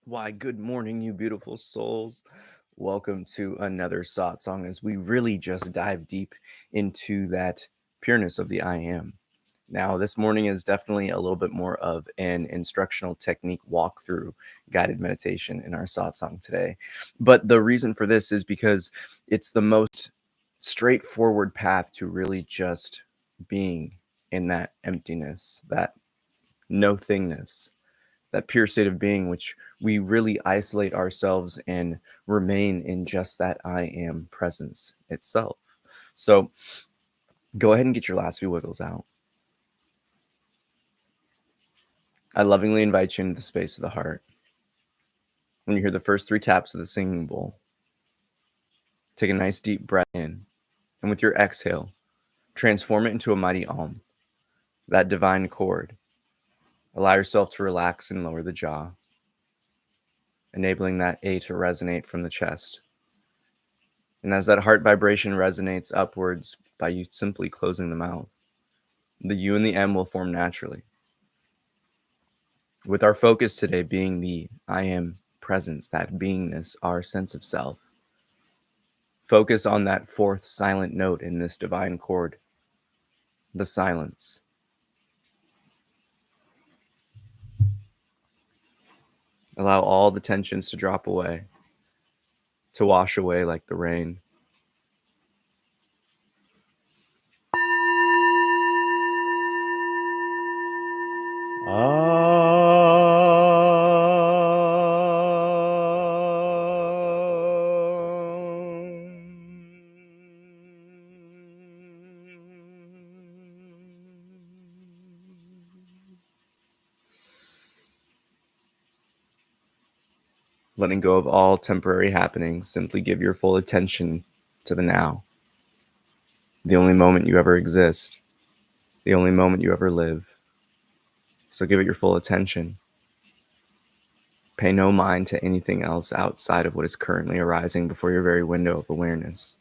Why, good morning, you beautiful souls. Welcome to another Satsang as we really just dive deep into that pureness of the I am. Now, this morning is definitely a little bit more of an instructional technique walkthrough guided meditation in our Satsang today. But the reason for this is because it's the most straightforward path to really just being in that emptiness, that no thingness, that pure state of being, which we really isolate ourselves and remain in just that I am presence itself. So go ahead and get your last few wiggles out. I lovingly invite you into the space of the heart. When you hear the first 3 taps of the singing bowl, take a nice deep breath in, and with your exhale, transform it into a mighty Om, that divine chord. Allow yourself to relax and lower the jaw, enabling that A to resonate from the chest. And as that heart vibration resonates upwards by you simply closing the mouth, the U and the M will form naturally. With our focus today being the I am presence, that beingness, our sense of self. Focus on that 4th silent note in this divine chord, the silence. Allow all the tensions to drop away, to wash away like the rain. Letting go of all temporary happenings, simply give your full attention to the now. The only moment you ever exist, the only moment you ever live. So give it your full attention. Pay no mind to anything else outside of what is currently arising before your very window of awareness.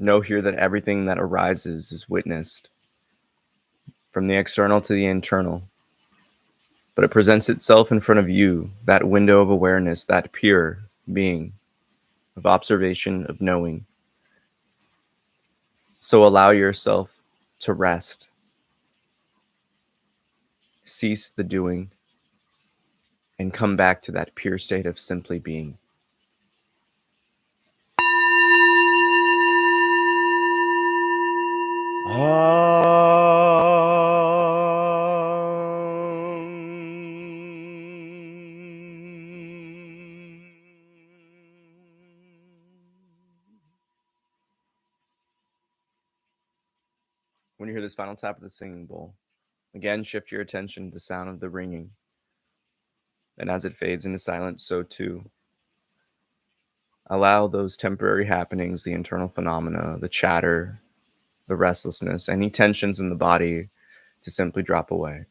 Know here that everything that arises is witnessed, from the external to the internal, but it presents itself in front of you, that window of awareness, that pure being, of observation, of knowing. So allow yourself to rest. Cease the doing and come back to that pure state of simply being. When you hear this final tap of the singing bowl, again shift your attention to the sound of the ringing. And as it fades into silence, so too. Allow those temporary happenings, the internal phenomena, the chatter, the restlessness, any tensions in the body to simply drop away.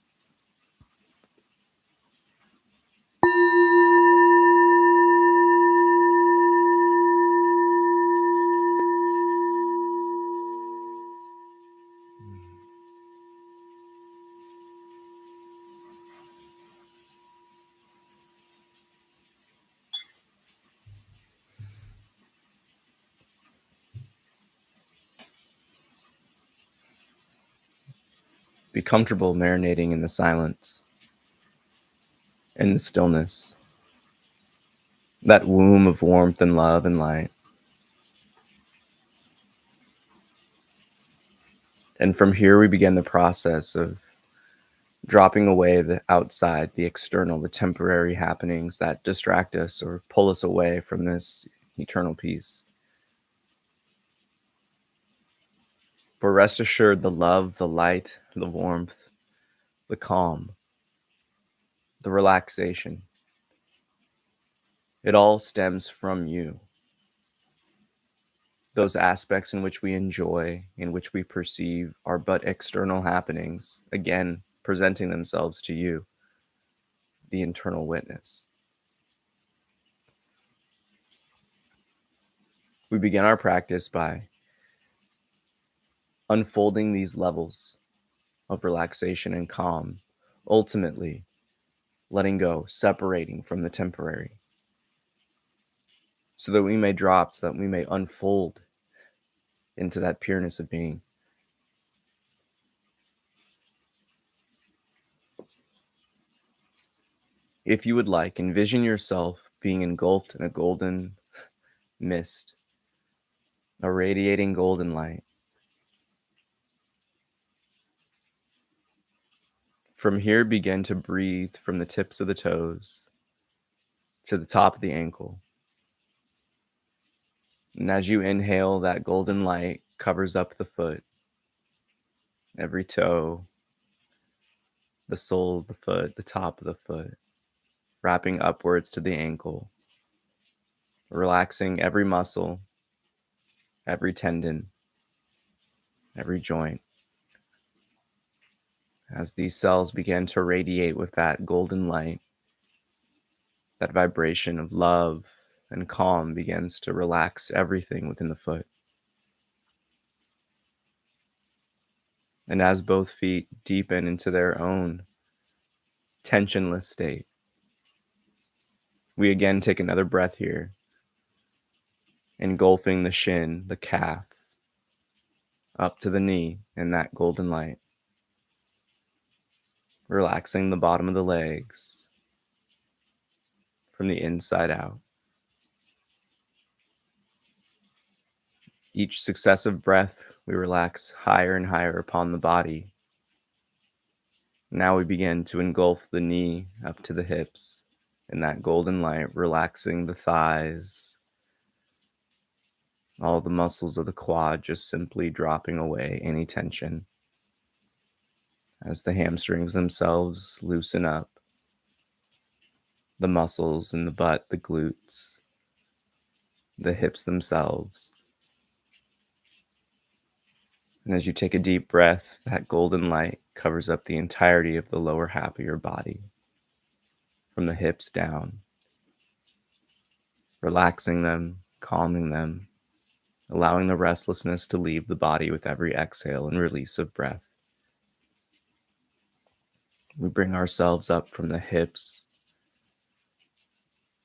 Be comfortable marinating in the silence, in the stillness, that womb of warmth and love and light. And from here, we begin the process of dropping away the outside, the external, the temporary happenings that distract us or pull us away from this eternal peace. But rest assured, the love, the light, the warmth, the calm, the relaxation, it all stems from you. those aspects in which we enjoy, in which we perceive, are but external happenings, again, presenting themselves to you, the internal witness. We begin our practice by unfolding these levels of relaxation and calm, ultimately letting go, separating from the temporary, so that we may drop, so that we may unfold into that pureness of being. If you would like, envision yourself being engulfed in a golden mist, a radiating golden light. From here, begin to breathe from the tips of the toes to the top of the ankle. And as you inhale, that golden light covers up the foot, every toe, the soles of the foot, the top of the foot, wrapping upwards to the ankle, relaxing every muscle, every tendon, every joint. As these cells begin to radiate with that golden light, that vibration of love and calm begins to relax everything within the foot. And as both feet deepen into their own tensionless state, we again take another breath here, engulfing the shin, the calf, up to the knee in that golden light, relaxing the bottom of the legs from the inside out. Each successive breath, we relax higher and higher upon the body. Now we begin to engulf the knee up to the hips in that golden light, relaxing the thighs, all the muscles of the quad just simply dropping away any tension as the hamstrings themselves loosen up, the muscles in the butt, the glutes, the hips themselves. And as you take a deep breath, that golden light covers up the entirety of the lower half of your body, from the hips down, relaxing them, calming them, allowing the restlessness to leave the body with every exhale and release of breath. We bring ourselves up from the hips,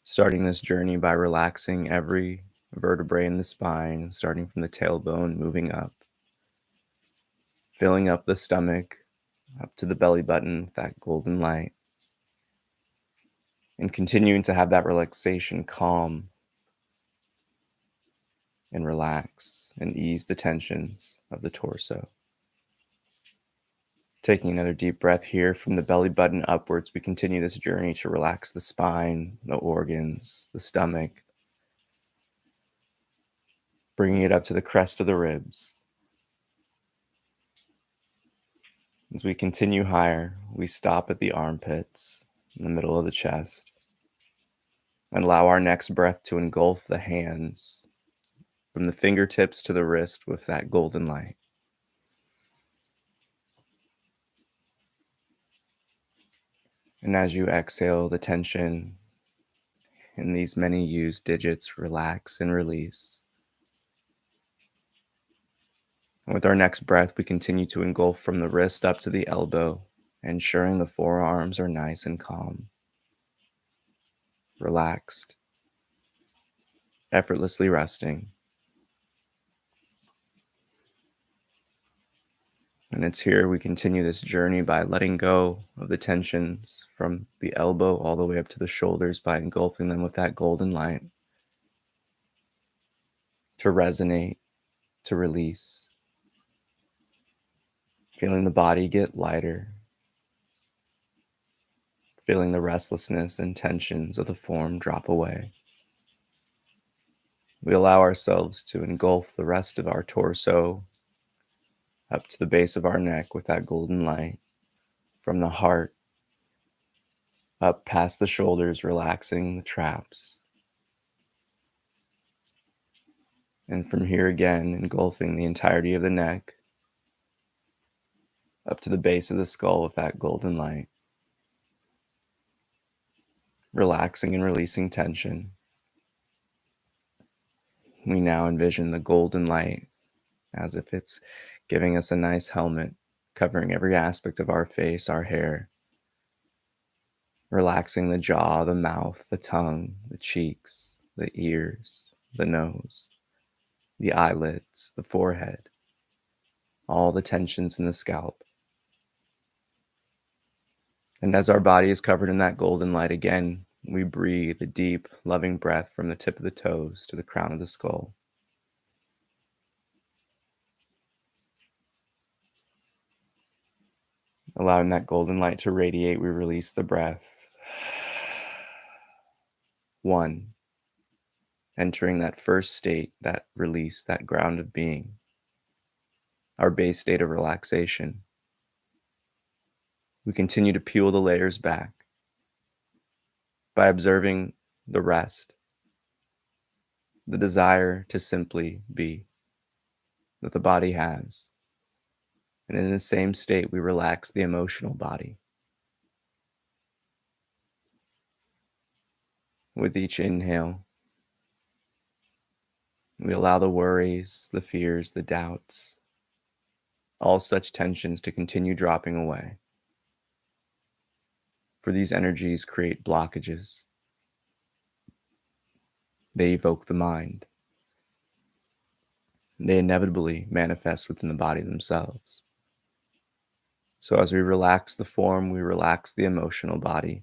starting this journey by relaxing every vertebrae in the spine, starting from the tailbone, moving up, filling up the stomach, up to the belly button with that golden light, and continuing to have that relaxation calm and relax and ease the tensions of the torso. Taking another deep breath here from the belly button upwards, we continue this journey to relax the spine, the organs, the stomach, bringing it up to the crest of the ribs. As we continue higher, we stop at the armpits, in the middle of the chest, and allow our next breath to engulf the hands from the fingertips to the wrist with that golden light. And as you exhale, the tension in these many used digits relax and release. And with our next breath, we continue to engulf from the wrist up to the elbow, ensuring the forearms are nice and calm, relaxed, effortlessly resting. And it's here we continue this journey by letting go of the tensions from the elbow all the way up to the shoulders by engulfing them with that golden light to resonate, to release, feeling the body get lighter, feeling the restlessness and tensions of the form drop away. We allow ourselves to engulf the rest of our torso up to the base of our neck with that golden light, from the heart up past the shoulders, relaxing the traps, And from here again, engulfing the entirety of the neck, up to the base of the skull with that golden light. Relaxing and releasing tension. We now envision the golden light as if it's giving us a nice helmet, covering every aspect of our face, our hair. Relaxing the jaw, the mouth, the tongue, the cheeks, the ears, the nose, the eyelids, the forehead, all the tensions in the scalp. And as our body is covered in that golden light again, we breathe a deep, loving breath from the tip of the toes to the crown of the skull. Allowing that golden light to radiate, we release the breath. 1. Entering that first state, that release, that ground of being, our base state of relaxation. We continue to peel the layers back by observing the rest, the desire to simply be that the body has. And in the same state, we relax the emotional body. With each inhale, we allow the worries, the fears, the doubts, all such tensions to continue dropping away. For these energies create blockages. They evoke the mind. They inevitably manifest within the body themselves. So as we relax the form, we relax the emotional body,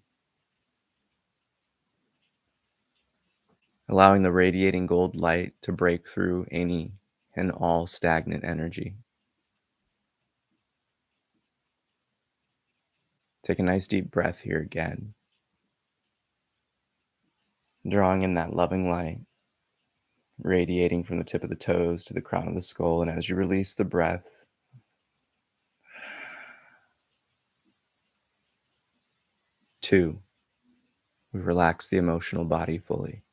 allowing the radiating gold light to break through any and all stagnant energy. Take a nice deep breath here again, drawing in that loving light, radiating from the tip of the toes to the crown of the skull. And as you release the breath, two, we relax the emotional body fully.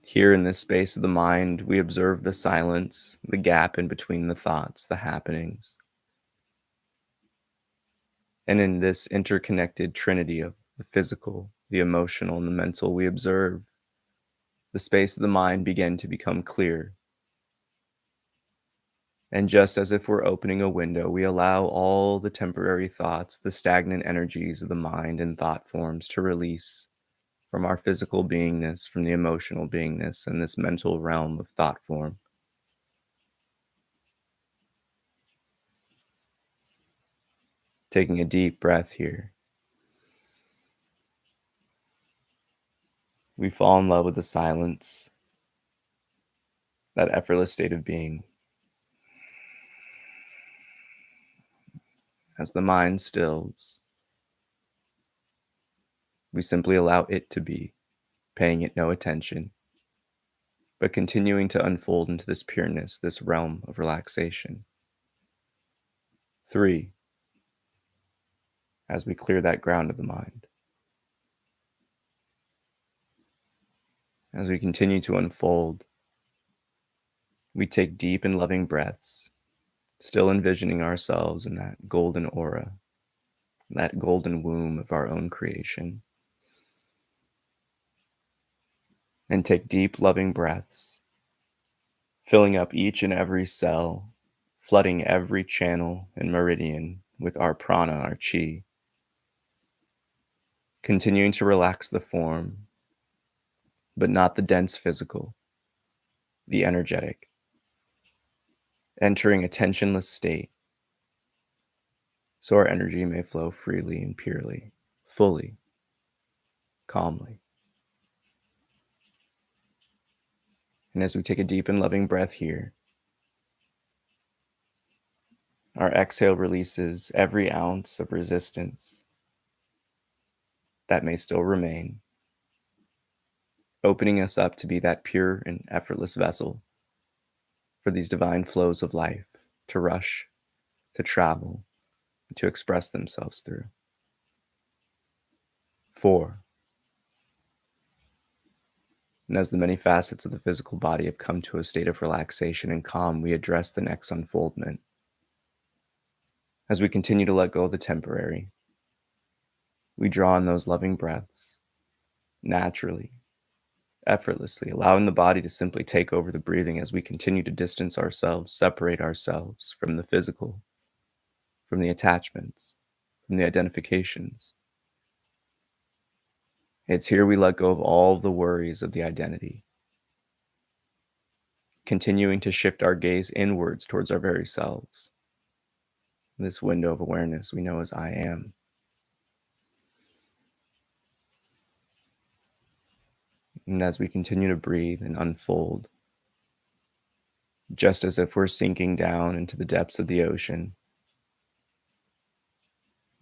Here in this space of the mind, we observe the silence, the gap in between the thoughts, the happenings. And in this interconnected trinity of the physical, the emotional, and the mental, we observe the space of the mind begin to become clear. And just as if we're opening a window, we allow all the temporary thoughts, the stagnant energies of the mind and thought forms to release from our physical beingness, from the emotional beingness, and this mental realm of thought form. Taking a deep breath here, we fall in love with the silence, that effortless state of being. As the mind stills, we simply allow it to be, paying it no attention, but continuing to unfold into this pureness, this realm of relaxation. 3, as we clear that ground of the mind. As we continue to unfold, we take deep and loving breaths, still envisioning ourselves in that golden aura, that golden womb of our own creation. And take deep, loving breaths, filling up each and every cell, flooding every channel and meridian with our prana, our chi. Continuing to relax the form, but not the dense physical, the energetic. Entering a tensionless state, so our energy may flow freely and purely, fully, calmly. And as we take a deep and loving breath here, our exhale releases every ounce of resistance that may still remain, opening us up to be that pure and effortless vessel for these divine flows of life to rush, to travel, and to express themselves through. 4, And as the many facets of the physical body have come to a state of relaxation and calm, we address the next unfoldment. As we continue to let go of the temporary, we draw in those loving breaths, naturally, effortlessly, allowing the body to simply take over the breathing as we continue to distance ourselves, separate ourselves from the physical, from the attachments, from the identifications. It's here we let go of all the worries of the identity, continuing to shift our gaze inwards towards our very selves. This window of awareness we know as I am. And as we continue to breathe and unfold, just as if we're sinking down into the depths of the ocean,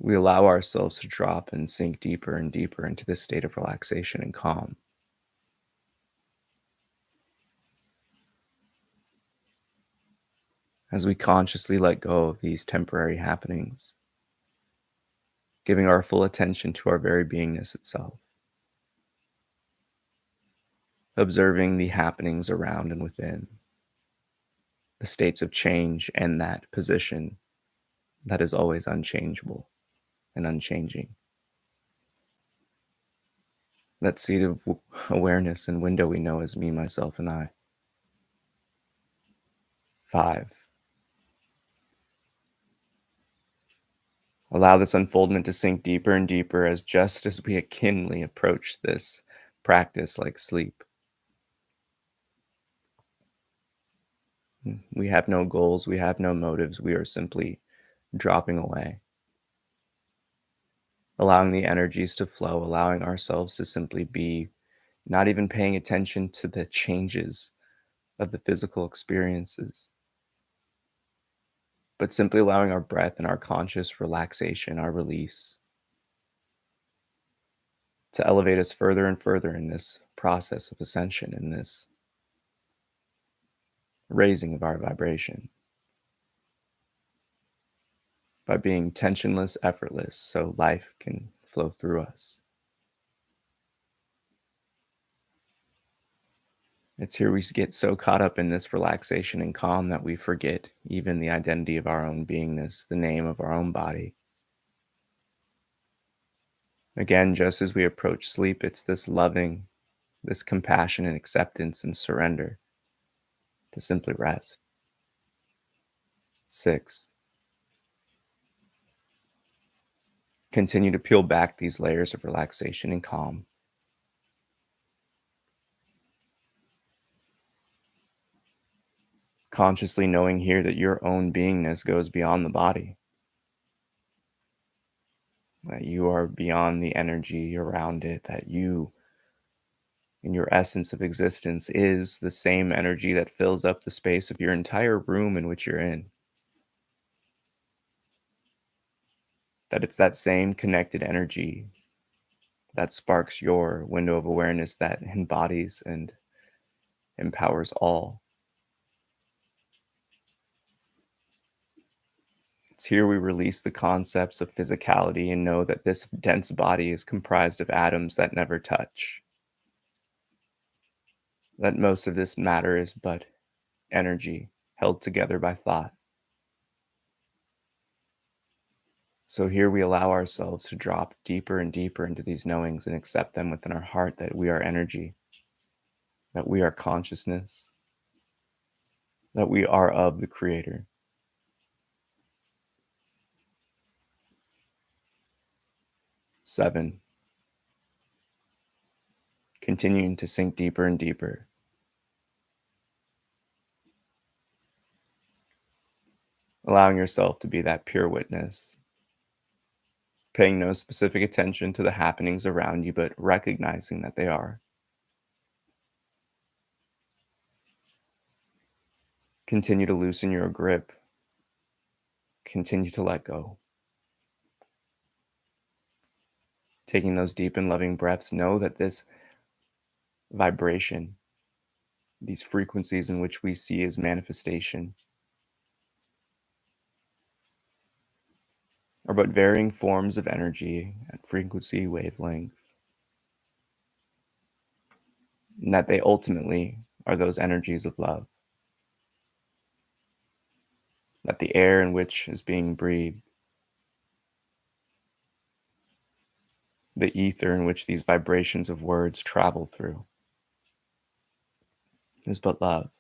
we allow ourselves to drop and sink deeper and deeper into this state of relaxation and calm. As we consciously let go of these temporary happenings, giving our full attention to our very beingness itself, observing the happenings around and within, the states of change and that position that is always unchangeable and unchanging. That seat of awareness and window we know as me, myself, and I. 5. Allow this unfoldment to sink deeper and deeper as just as we akinly approach this practice like sleep. We have no goals, we have no motives, we are simply dropping away. Allowing the energies to flow, allowing ourselves to simply be, not even paying attention to the changes of the physical experiences, but simply allowing our breath and our conscious relaxation, our release, to elevate us further and further in this process of ascension, in this raising of our vibration. By being tensionless, effortless, so life can flow through us. It's here we get so caught up in this relaxation and calm that we forget even the identity of our own beingness, the name of our own body. Again, just as we approach sleep, it's this loving, this compassion and acceptance and surrender to simply rest. 6. Continue to peel back these layers of relaxation and calm. Consciously knowing here that your own beingness goes beyond the body. That you are beyond the energy around it, that you, in your essence of existence, is the same energy that fills up the space of your entire room in which you're in. That it's that same connected energy that sparks your window of awareness that embodies and empowers all. It's here we release the concepts of physicality and know that this dense body is comprised of atoms that never touch. That most of this matter is but energy held together by thought. So here we allow ourselves to drop deeper and deeper into these knowings and accept them within our heart that we are energy, that we are consciousness, that we are of the Creator. 7. Continuing to sink deeper and deeper. Allowing yourself to be that pure witness, paying no specific attention to the happenings around you, but recognizing that they are. Continue to loosen your grip. Continue to let go. Taking those deep and loving breaths, know that this vibration, these frequencies in which we see as manifestation, are but varying forms of energy at frequency, wavelength. and that they ultimately are those energies of love. That the air in which is being breathed, the ether in which these vibrations of words travel through, is but love.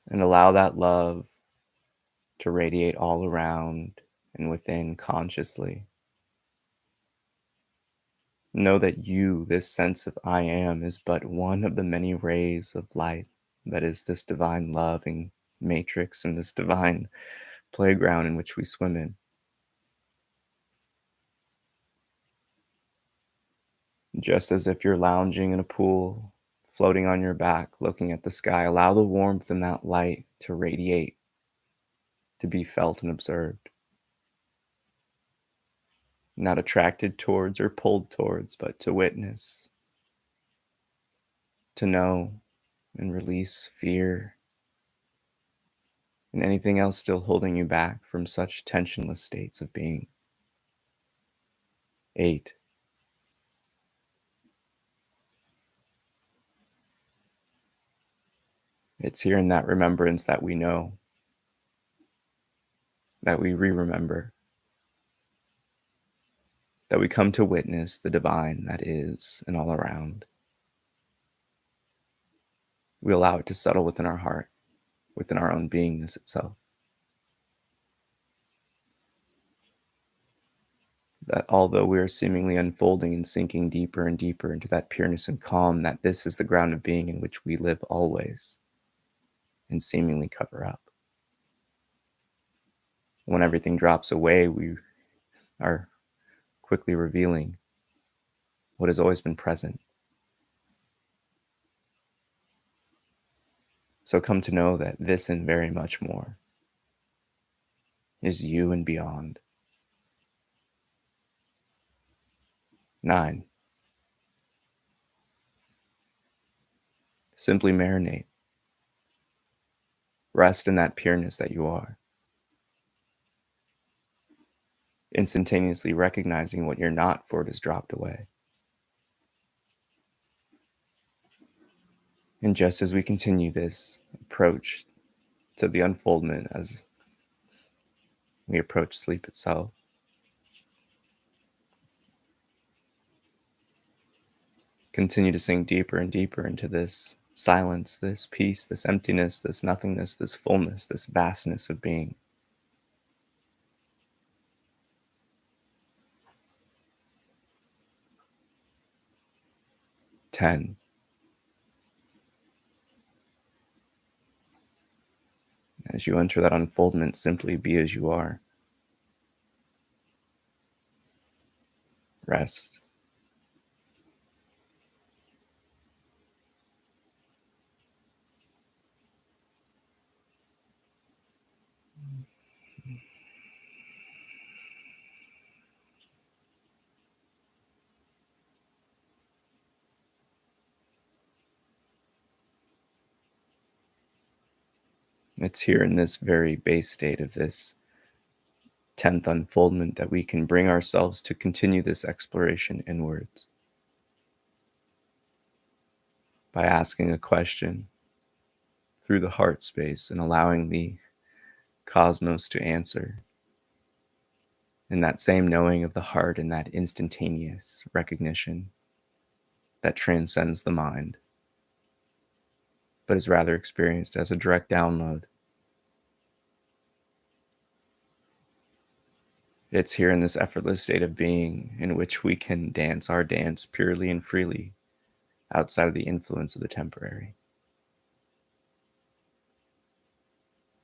And allow that love to radiate all around and within consciously. Know that you, this sense of I am, is but one of the many rays of light that is this divine loving matrix and this divine playground in which we swim in. Just as if you're lounging in a pool, floating on your back, looking at the sky, allow the warmth and that light to radiate, to be felt and observed. Not attracted towards or pulled towards, but to witness, to know and release fear and anything else still holding you back from such tensionless states of being. 8. It's here in that remembrance that we know, that we re-remember, that we come to witness the divine that is and all around. We allow it to settle within our heart, within our own beingness itself. That although we are seemingly unfolding and sinking deeper and deeper into that pureness and calm, that this is the ground of being in which we live always and seemingly cover up. When everything drops away, we are quickly revealing what has always been present. So come to know that this and very much more is you and beyond. 9. Simply marinate. Rest in that pureness that you are. Instantaneously recognizing what you're not, for it has dropped away. And just as we continue this approach to the unfoldment as we approach sleep itself, continue to sink deeper and deeper into this silence, this peace, this emptiness, this nothingness, this fullness, this vastness of being. 10. As you enter that unfoldment, simply be as you are. Rest. It's here in this very base state of this 10th unfoldment that we can bring ourselves to continue this exploration inwards by asking a question through the heart space and allowing the cosmos to answer. And that same knowing of the heart and that instantaneous recognition that transcends the mind, but is rather experienced as a direct download. It's here in this effortless state of being in which we can dance our dance purely and freely outside of the influence of the temporary.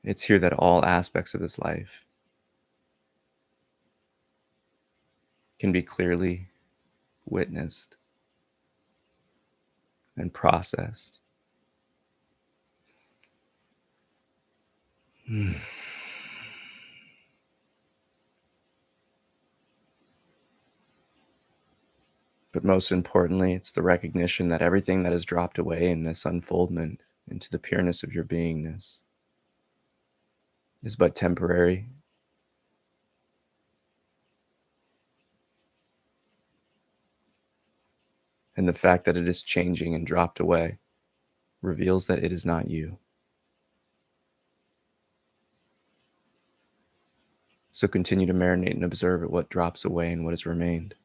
It's here that all aspects of this life can be clearly witnessed and processed. But most importantly, it's the recognition that everything that has dropped away in this unfoldment into the pureness of your beingness is but temporary. And the fact that it is changing and dropped away reveals that it is not you. So continue to marinate and observe at what drops away and what has remained.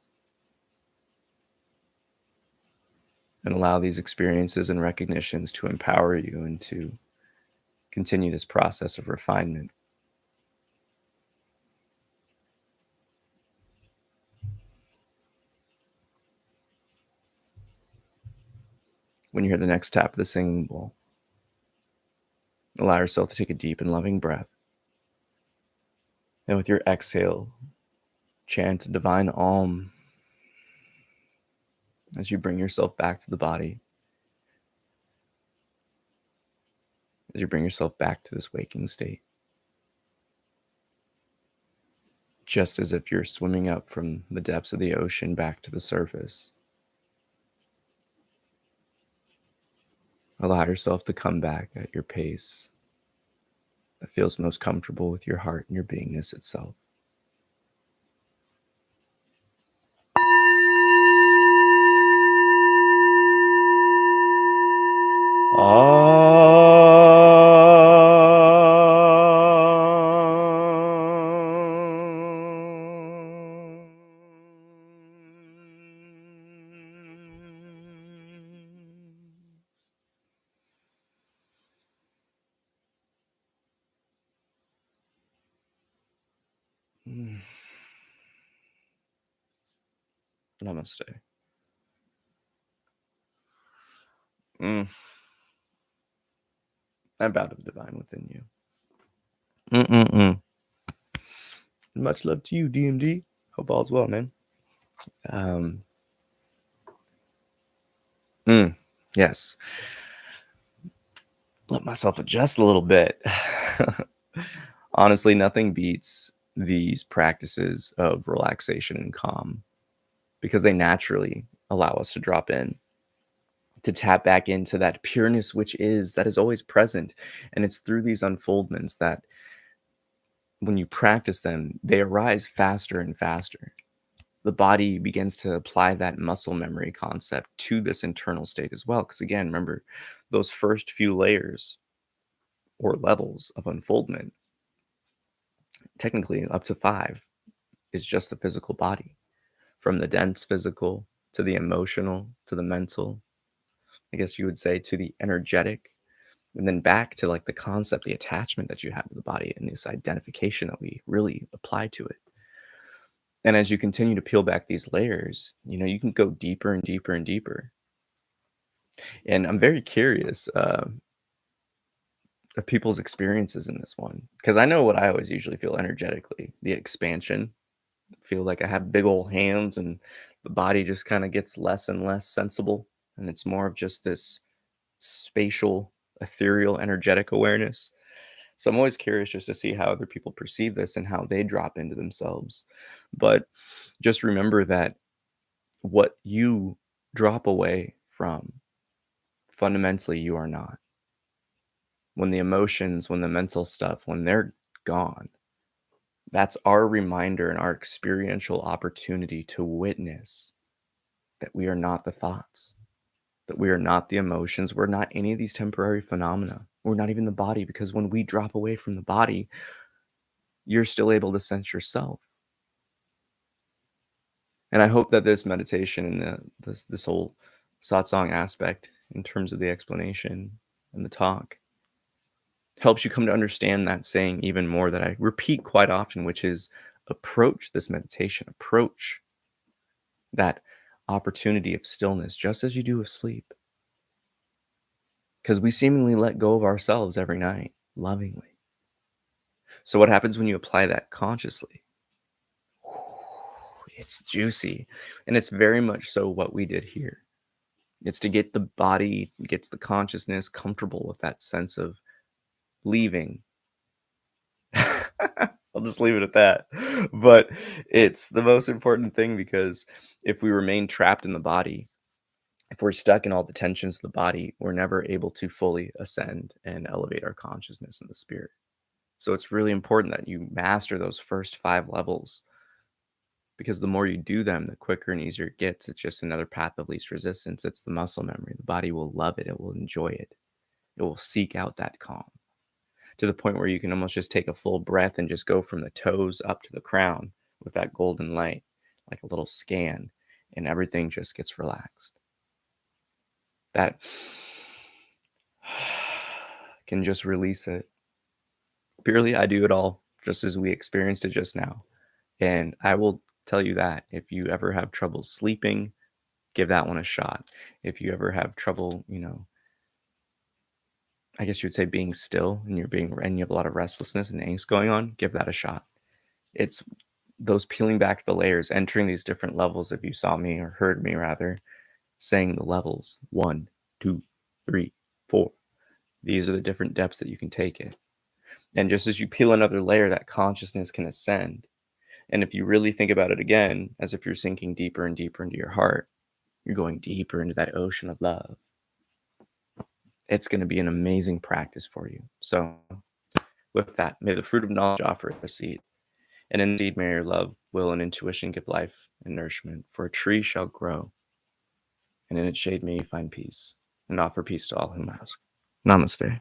And allow these experiences and recognitions to empower you and to continue this process of refinement. When you hear the next tap of the singing bowl, allow yourself to take a deep and loving breath. And with your exhale, chant a divine Om as you bring yourself back to the body, as you bring yourself back to this waking state. Just as if you're swimming up from the depths of the ocean back to the surface. Allow yourself to come back at your pace that feels most comfortable with your heart and your beingness itself. Namaste. I bow to the divine within you. Much love to you, DMD. Hope all's well, man. Yes. Let myself adjust a little bit. Honestly, nothing beats these practices of relaxation and calm because they naturally allow us to drop in, to tap back into that pureness that is always present. And it's through these unfoldments that when you practice them, they arise faster and faster. The body begins to apply that muscle memory concept to this internal state as well. Because again, remember, those first few layers or levels of unfoldment, technically up to 5, is just the physical body. From the dense physical to the emotional to the mental, I guess you would say, to the energetic, and then back to like the concept, the attachment that you have to the body and this identification that we really apply to it. And as you continue to peel back these layers, you can go deeper and deeper and deeper. And I'm very curious of people's experiences in this one, because I know what I always usually feel energetically, the expansion. Feel like I have big old hands and the body just kind of gets less and less sensible. And it's more of just this spatial, ethereal, energetic awareness. So I'm always curious just to see how other people perceive this and how they drop into themselves. But just remember that what you drop away from, fundamentally, you are not. When the emotions, when the mental stuff, when they're gone, that's our reminder and our experiential opportunity to witness that we are not the thoughts, that we are not the emotions, we're not any of these temporary phenomena. We're not even the body, because when we drop away from the body, you're still able to sense yourself. And I hope that this meditation and this whole satsang aspect, in terms of the explanation and the talk, helps you come to understand that saying even more that I repeat quite often, which is approach this meditation, approach that opportunity of stillness just as you do with sleep. Because we seemingly let go of ourselves every night, lovingly. So what happens when you apply that consciously? It's juicy. And it's very much so what we did here. It's to get the body, gets the consciousness comfortable with that sense of leaving. I'll just leave it at that. But it's the most important thing, because if we remain trapped in the body, if we're stuck in all the tensions of the body, we're never able to fully ascend and elevate our consciousness in the spirit. So it's really important that you master those first 5 levels because the more you do them, the quicker and easier it gets. It's just another path of least resistance. It's the muscle memory. The body will love it. It will enjoy it. It will seek out that calm to the point where you can almost just take a full breath and just go from the toes up to the crown with that golden light, like a little scan, and everything just gets relaxed. That can just release it. Purely, I do it all just as we experienced it just now. And I will tell you that if you ever have trouble sleeping, give that one a shot. If you ever have trouble, I guess you would say being still and and you have a lot of restlessness and angst going on, give that a shot. It's those peeling back the layers, entering these different levels. If you saw me or heard me rather, saying the levels 1, 2, 3, 4. These are the different depths that you can take it. And just as you peel another layer, that consciousness can ascend. And if you really think about it again, as if you're sinking deeper and deeper into your heart, you're going deeper into that ocean of love. It's going to be an amazing practice for you. So with that, may the fruit of knowledge offer a seed. And indeed, may your love, will, and intuition give life and nourishment. For a tree shall grow, and in its shade may you find peace, and offer peace to all whom ask. Namaste.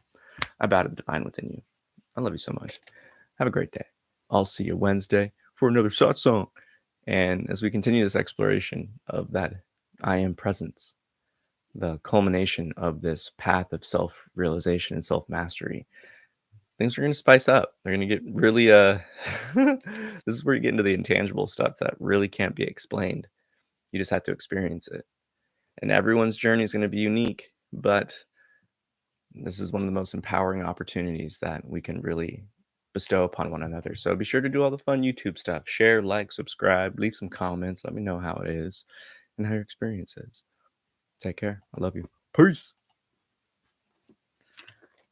I bow to the divine within you. I love you so much. Have a great day. I'll see you Wednesday for another satsang. And as we continue this exploration of that I am presence, the culmination of this path of self-realization and self-mastery, things are going to spice up. They're going to get really, this is where you get into the intangible stuff that really can't be explained. You just have to experience it. And everyone's journey is going to be unique, but this is one of the most empowering opportunities that we can really bestow upon one another. So be sure to do all the fun YouTube stuff. Share, like, subscribe, leave some comments. Let me know how it is and how your experience is. Take care. I love you. Peace.